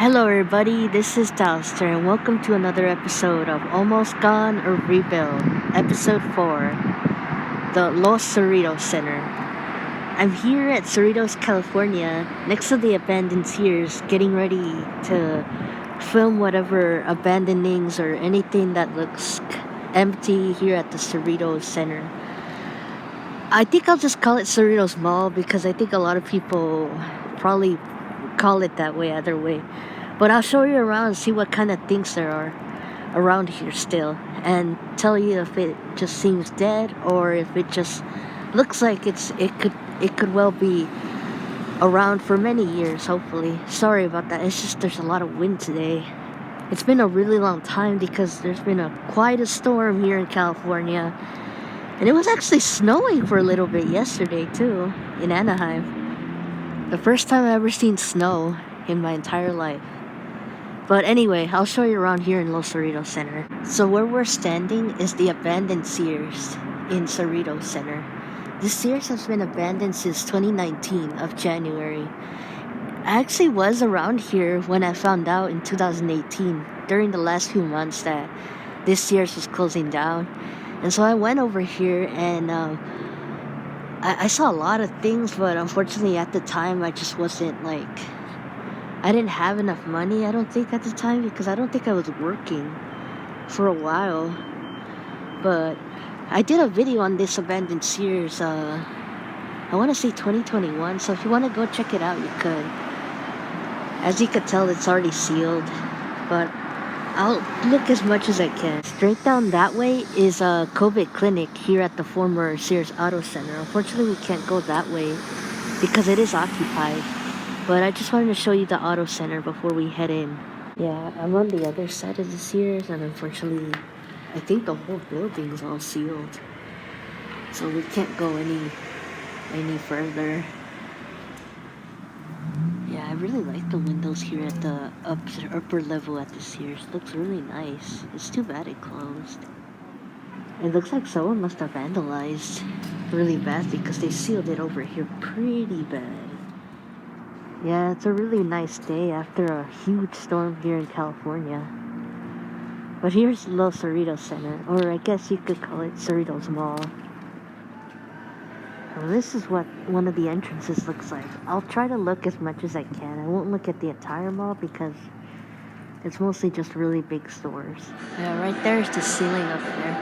Hello, everybody. This is Dalster, and welcome to another episode of Almost Gone or Rebuild, Episode 4, the Los Cerritos Center. I'm here at Cerritos, California, next to the abandoned Sears, getting ready to film whatever abandonings or anything that looks empty here at the Cerritos Center. I think I'll just call it Cerritos Mall because I think a lot of people probably call it that way either way. But I'll show you around and see what kind of things there are around here still, and tell you if it just seems dead or if it just looks like it could well be around for many years, hopefully. Sorry about that. It's just there's a lot of wind today. It's been a really long time because there's been quite a storm here in California. And it was actually snowing for a little bit yesterday too in Anaheim. The first time I've ever seen snow in my entire life. But anyway, I'll show you around here in Los Cerritos Center. So where we're standing is the abandoned Sears in Cerritos Center. This Sears has been abandoned since 2019 of January. I actually was around here when I found out in 2018, during the last few months that this Sears was closing down. And so I went over here and I saw a lot of things, but unfortunately at the time I just wasn't I didn't have enough money, I don't think, at the time, because I don't think I was working for a while. But I did a video on this abandoned Sears, I want to say 2021, so if you want to go check it out, you could. As you could tell, it's already sealed, but I'll look as much as I can. Straight down that way is a COVID clinic here at the former Sears Auto Center. Unfortunately, we can't go that way because it is occupied. But I just wanted to show you the auto center before we head in. Yeah, I'm on the other side of the Sears, and unfortunately, I think the whole building's all sealed. So we can't go any further. Yeah, I really like the windows here at the upper level at the Sears. Looks really nice. It's too bad it closed. It looks like someone must have vandalized really badly because they sealed it over here pretty bad. Yeah, it's a really nice day after a huge storm here in California. But here's Los Cerritos Center, or I guess you could call it Cerritos Mall. Well, this is what one of the entrances looks like. I'll try to look as much as I can. I won't look at the entire mall because it's mostly just really big stores. Yeah, right there is the ceiling up there.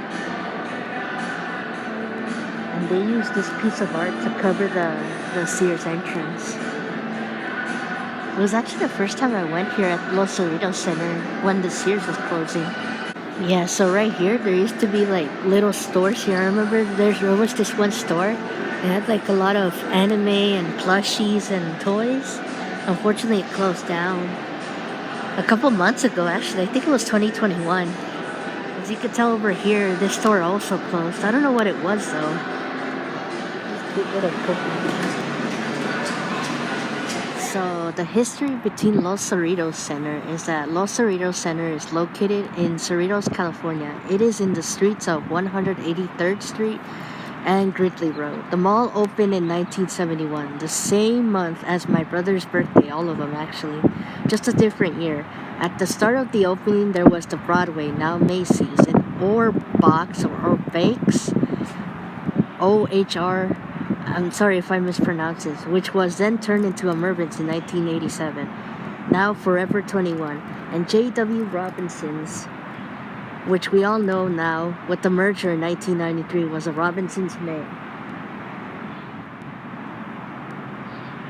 And they use this piece of art to cover the Sears entrance. It was actually the first time I went here at Los Cerritos Center when the Sears was closing. Yeah, so right here, there used to be little stores here. I remember there was this one store. It had a lot of anime and plushies and toys. Unfortunately, it closed down a couple months ago, actually. I think it was 2021. As you can tell over here, this store also closed. I don't know what it was, though. So the history between Los Cerritos Center is that Los Cerritos Center is located in Cerritos, California. It is in the streets of 183rd Street and Gridley Road. The mall opened in 1971, the same month as my brother's birthday, all of them actually, just a different year. At the start of the opening, there was the Broadway, now Macy's, and Orbox or Bakes, OHR, I'm sorry if I mispronounce this, which was then turned into a Mervyn's in 1987, now Forever 21, and J.W. Robinson's, which we all know now with the merger in 1993 was a Robinson's May.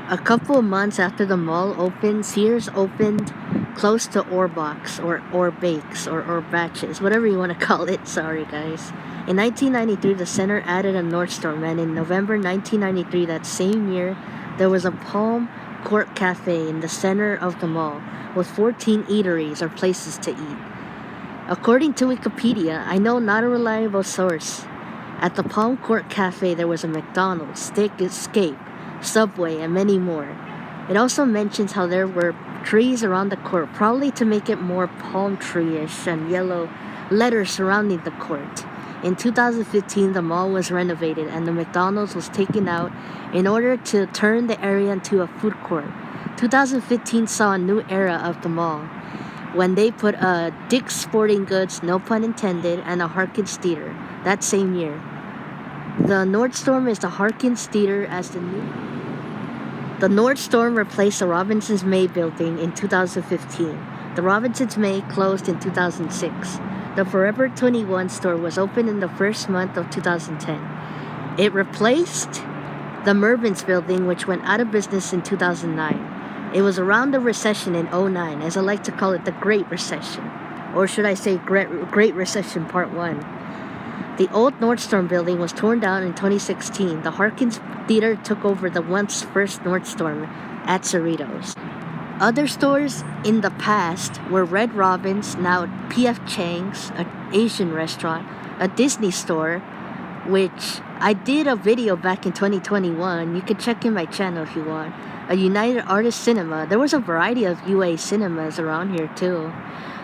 A couple of months after the mall opened, Sears opened close to Orbox or Bakes or Batches, whatever you want to call it. Sorry guys. In 1993, the center added a Nordstrom, and in November 1993, that same year, there was a Palm Court Cafe in the center of the mall with 14 eateries or places to eat. According to Wikipedia, I know not a reliable source. At the Palm Court Cafe, there was a McDonald's, Steak Escape, Subway, and many more. It also mentions how there were trees around the court, probably to make it more palm tree-ish, and yellow letters surrounding the court. In 2015, the mall was renovated and the McDonald's was taken out in order to turn the area into a food court. 2015 saw a new era of the mall when they put a Dick's Sporting Goods, no pun intended, and a Harkins Theater that same year. The Nordstrom is the Harkins Theater as the new. The Nordstrom replaced the Robinsons May building in 2015. The Robinsons May closed in 2006. The Forever 21 store was opened in the first month of 2010. It replaced the Mervyn's building, which went out of business in 2009. It was around the recession in '09, as I like to call it the Great Recession. Or should I say Great Recession Part 1. The old Nordstrom building was torn down in 2016. The Harkins Theater took over the once first Nordstrom at Cerritos. Other stores in the past were Red Robin's, now P.F. Chang's, an Asian restaurant, a Disney store, which I did a video back in 2021. You can check in my channel if you want. A United Artists Cinema. There was a variety of UA cinemas around here too,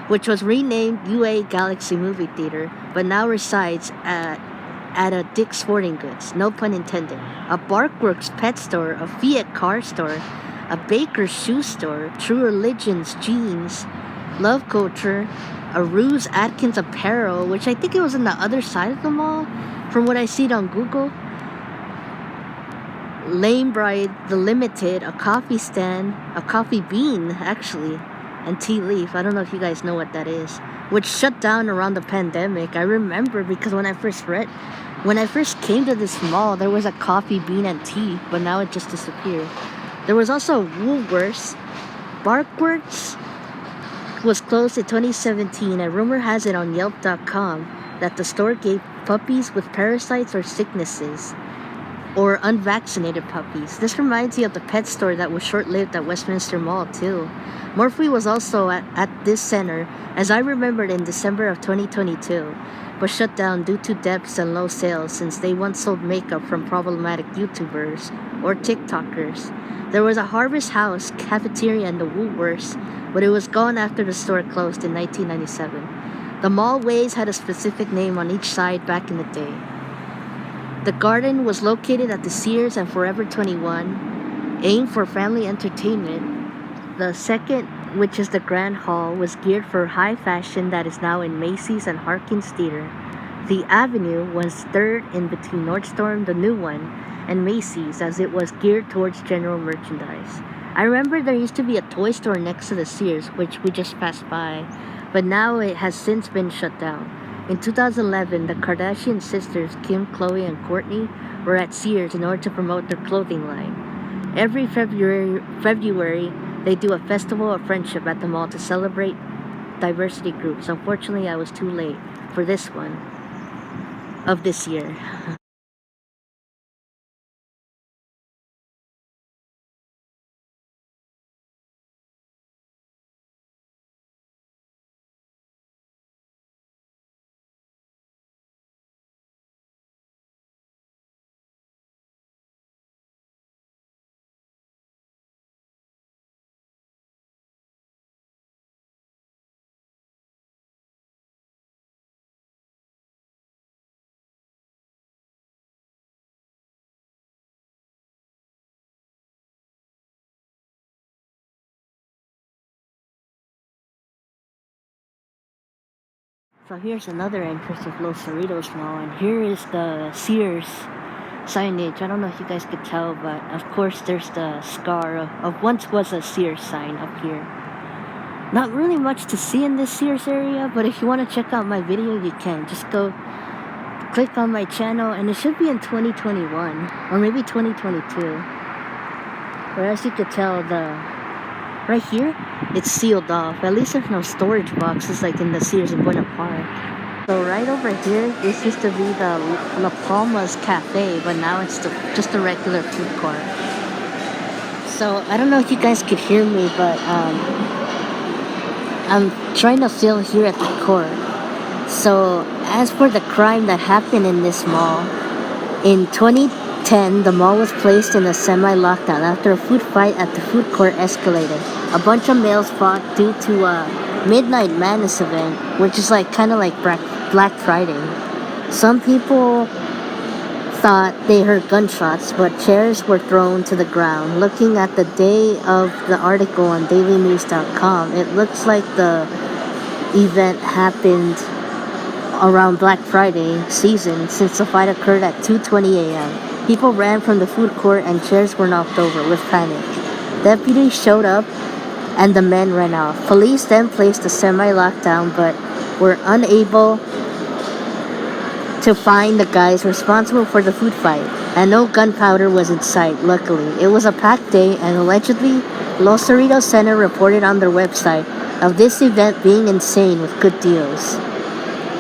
which was renamed UA Galaxy Movie Theater, but now resides at a Dick's Sporting Goods, no pun intended, a Barkworks pet store, a Fiat car store, a Baker's shoe store, True Religion's jeans, Love Culture, a Ruse Atkins apparel, which I think it was on the other side of the mall, from what I see on Google. Lane Bride, The Limited, a coffee stand, a coffee bean actually, and Tea Leaf. I don't know if you guys know what that is, which shut down around the pandemic. I remember because when I first came to this mall, there was a coffee bean and tea, but now it just disappeared. There was also Woolworths. Barkworks was closed in 2017, and rumor has it on Yelp.com that the store gave puppies with parasites or sicknesses, or unvaccinated puppies. This reminds me of the pet store that was short-lived at Westminster Mall too. Morphe was also at this center, as I remembered, in December of 2022, but shut down due to debts and low sales since they once sold makeup from problematic YouTubers or TikTokers. There was a Harvest House, cafeteria, and the Woolworths, but it was gone after the store closed in 1997. The mall ways had a specific name on each side back in the day. The Garden was located at the Sears and Forever 21, aimed for family entertainment. The second, which is the Grand Hall, was geared for high fashion that is now in Macy's and Harkins Theater. The Avenue was third in between Nordstrom, the new one, and Macy's, as it was geared towards general merchandise. I remember there used to be a toy store next to the Sears, which we just passed by, but now it has since been shut down. In 2011, the Kardashian sisters, Kim, Khloe, and Kourtney, were at Sears in order to promote their clothing line. Every February, they do a festival of friendship at the mall to celebrate diversity groups. Unfortunately, I was too late for this one of this year. So here's another entrance of Los Cerritos Mall, and here is the Sears signage. I don't know if you guys could tell, but of course there's the scar of once was a Sears sign up here. Not really much to see in this Sears area, but if you want to check out my video, you can. Just go click on my channel, and it should be in 2021 or maybe 2022. But as you could tell, right here, it's sealed off. At least there's no storage boxes like in the Sears in Buena Park. So right over here, this used to be the La Palma's Cafe, but now it's just a regular food court. So I don't know if you guys could hear me, but I'm trying to film here at the court. So as for the crime that happened in this mall, in 2010, the mall was placed in a semi-lockdown after a food fight at the food court escalated. A bunch of males fought due to a Midnight Madness event, which is kind of like Black Friday. Some people thought they heard gunshots, but chairs were thrown to the ground. Looking at the day of the article on dailynews.com, it looks like the event happened around Black Friday season, since the fight occurred at 2:20 a.m. People ran from the food court and chairs were knocked over with panic. Deputies showed up and the men ran off. Police then placed a semi-lockdown but were unable to find the guys responsible for the food fight, and no gunpowder was in sight, luckily. It was a packed day, and allegedly, Los Cerritos Center reported on their website of this event being insane with good deals.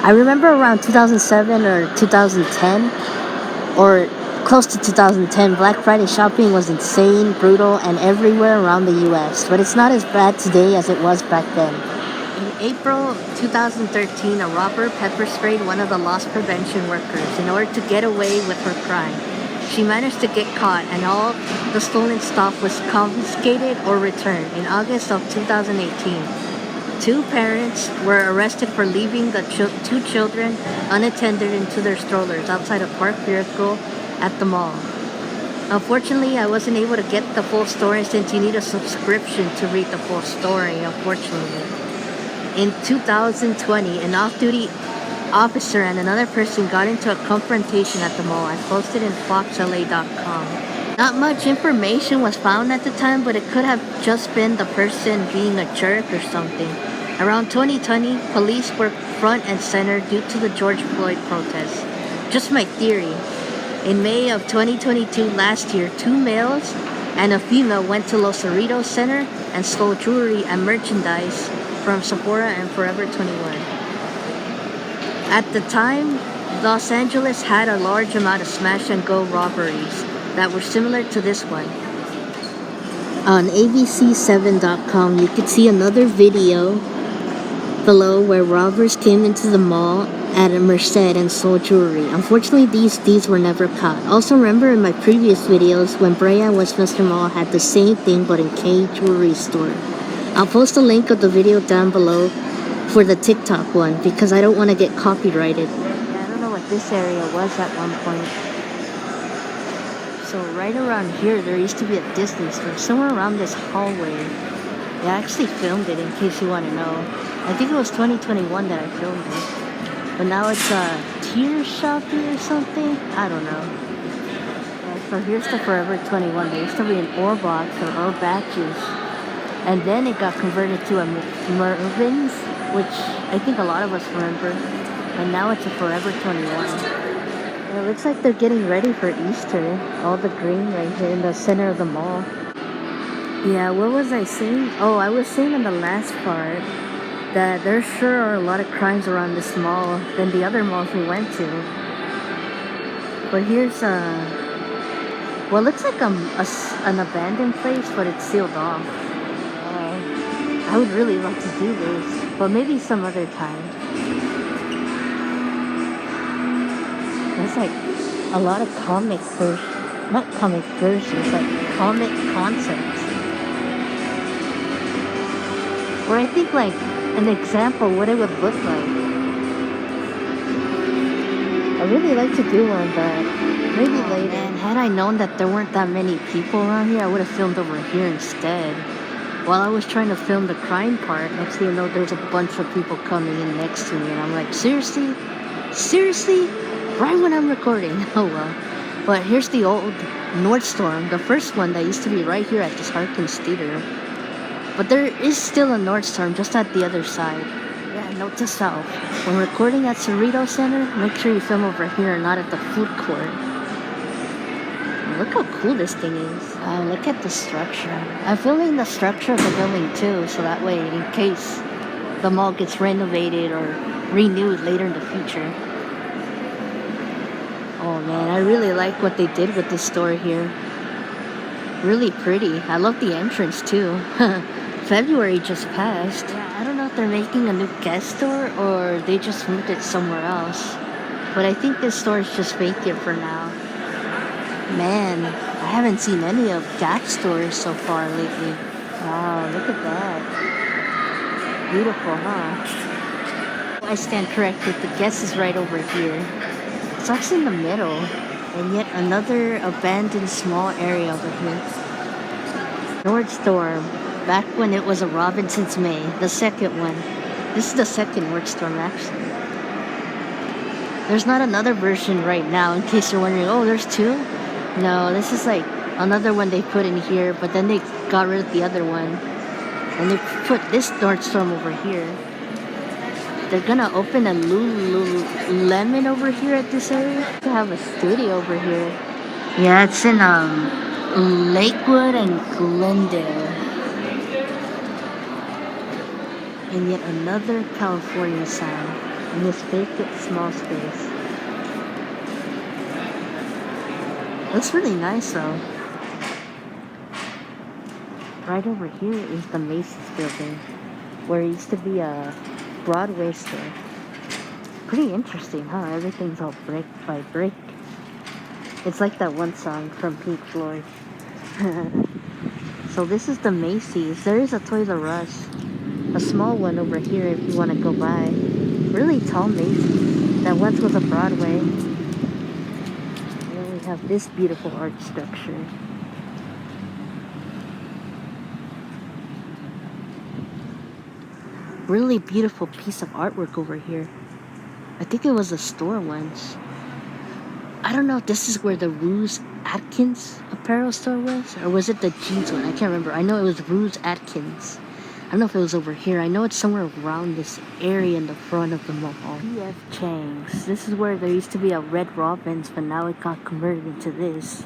I remember around 2007 or 2010, or close to 2010, Black Friday shopping was insane, brutal, and everywhere around the US, but it's not as bad today as it was back then. In April 2013, a robber pepper sprayed one of the loss prevention workers in order to get away with her crime. She managed to get caught, and all the stolen stuff was confiscated or returned. In August of 2018, two parents were arrested for leaving the two children unattended into their strollers outside a parked vehicle at the mall. Unfortunately, I wasn't able to get the full story since you need a subscription to read the full story, unfortunately. In 2020, an off-duty officer and another person got into a confrontation at the mall. I posted in foxla.com. Not much information was found at the time, but it could have just been the person being a jerk or something. Around 2020, police were front and center due to the George Floyd protests. Just my theory. In May of 2022, last year, two males and a female went to Los Cerritos Center and stole jewelry and merchandise from Sephora and Forever 21. At the time, Los Angeles had a large amount of smash-and-go robberies that were similar to this one. On abc7.com, you could see another video below where robbers came into the mall at a Merced and stole jewelry. Unfortunately, these thieves were never caught. Also, remember in my previous videos when Brea and Westminster Mall had the same thing but in K Jewelry Store. I'll post a link of the video down below for the TikTok one because I don't want to get copyrighted. Yeah, I don't know what this area was at one point. So right around here, there used to be a Disney store, somewhere around this hallway. Yeah, I actually filmed it in case you want to know. I think it was 2021 that I filmed it. But now it's a tier shopping or something? I don't know. Yeah, so here's the Forever 21. There used to be an ore box or ore batches. And then it got converted to a Mervin's, which I think a lot of us remember. And now it's a Forever 21. And it looks like they're getting ready for Easter. All the green right here in the center of the mall. Yeah, what was I saying? Oh, I was saying in the last part that there sure are a lot of crimes around this mall than the other malls we went to. But here's well, it looks like an abandoned place, but it's sealed off. I would really love to do this, but maybe some other time. There's like a lot of comic versions, not comic versions, like comic concepts. Or I think like an example what it would look like. I really like to do one, but maybe later. Man, had I known that there weren't that many people around here, I would have filmed over here instead. While I was trying to film the crime part, next thing you know, there's a bunch of people coming in next to me, and I'm like, seriously? Seriously? Right when I'm recording? Oh well. But here's the old Nordstrom, the first one that used to be right here at this Harkins Theater. But there is still a Nordstrom just at the other side. Yeah, note to self. When recording at Cerritos Center, make sure you film over here and not at the food court. Look how cool this thing is. Look at the structure. I'm filming the structure of the building too, so that way in case the mall gets renovated or renewed later in the future. Oh man, I really like what they did with this store here. Really pretty. I love the entrance too. February just passed. Yeah, I don't know if they're making a new guest store or they just moved it somewhere else. But I think this store is just vacant for now. Man, I haven't seen any of Gap stores so far lately. Wow, look at that. Beautiful, huh? I stand corrected. The guest is right over here. It's actually in the middle. And yet another abandoned small area over here. Nordstrom, back when it was a Robinson's May, the second one. This is the second Nordstrom actually. There's not another version right now, in case you're wondering, oh, there's two? No, this is like another one they put in here, but then they got rid of the other one. And they put this Nordstrom over here. They're gonna open a Lululemon over here at this area. To have a studio over here. Yeah, it's in Lakewood and Glendale. And yet another California sign in this vacant small space. Looks really nice though. Right over here is the Macy's building, where it used to be a Broadway store. Pretty interesting, huh? Everything's all brick by brick. It's like that one song from Pink Floyd. So this is the Macy's. There is a Toys R Us. A small one over here if you want to go by. Really tall Macy's. That once was a Broadway. And then we have this beautiful art structure. Really beautiful piece of artwork over here. I think it was a store once. I don't know if this is where the Ruse Atkins apparel store was, or was it the jeans one? I can't remember. I know it was Ruse Atkins. I don't know if it was over here. I know it's somewhere around this area in the front of the mall. P.F. Chang's. This is where there used to be a Red Robin's, but now it got converted into this.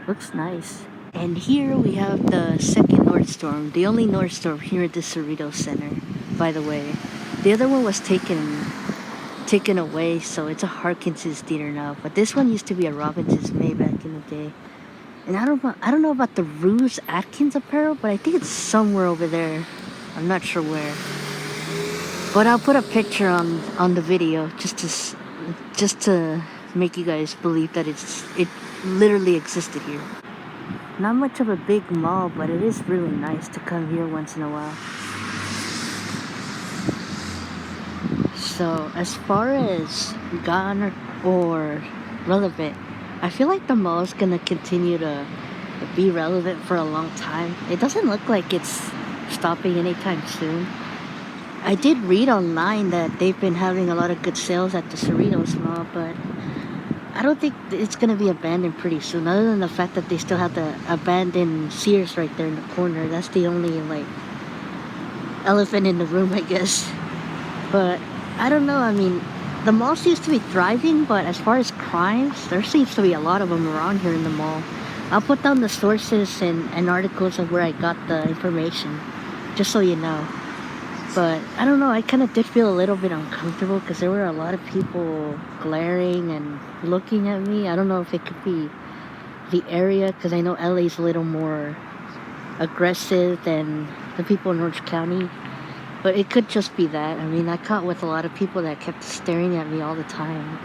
Looks nice. And here we have the second Nordstrom, the only Nordstrom here at the Cerritos Center, by the way. The other one was taken away, so it's a Harkinson's theater now. But this one used to be a Robinson's May back in the day. And I don't know about the Ruse Atkins apparel, but I think it's somewhere over there. I'm not sure where. But I'll put a picture on the video just to make you guys believe that it literally existed here. Not much of a big mall, but it is really nice to come here once in a while. So as far as gone or relevant, I feel like the mall is gonna continue to be relevant for a long time. It doesn't look like it's stopping anytime soon. I did read online that they've been having a lot of good sales at the Cerritos Mall, but I don't think it's gonna be abandoned pretty soon, other than the fact that they still have the abandoned Sears right there in the corner. That's the only like elephant in the room, I guess. But I don't know, I mean, the mall seems to be thriving, but as far as crimes, there seems to be a lot of them around here in the mall. I'll put down the sources and articles of where I got the information, just so you know. But I don't know, I kind of did feel a little bit uncomfortable because there were a lot of people glaring and looking at me. I don't know if it could be the area, because I know LA's a little more aggressive than the people in Orange County. But it could just be that. I mean, I caught with a lot of people that kept staring at me all the time.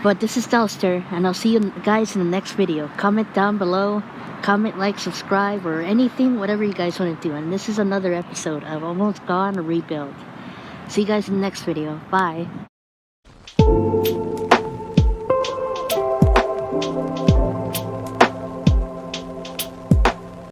But this is Dalster, and I'll see you guys in the next video. Comment down below. Comment, like, subscribe, or anything, whatever you guys want to do. And this is another episode of Almost Gone or Rebuild. See you guys in the next video. Bye.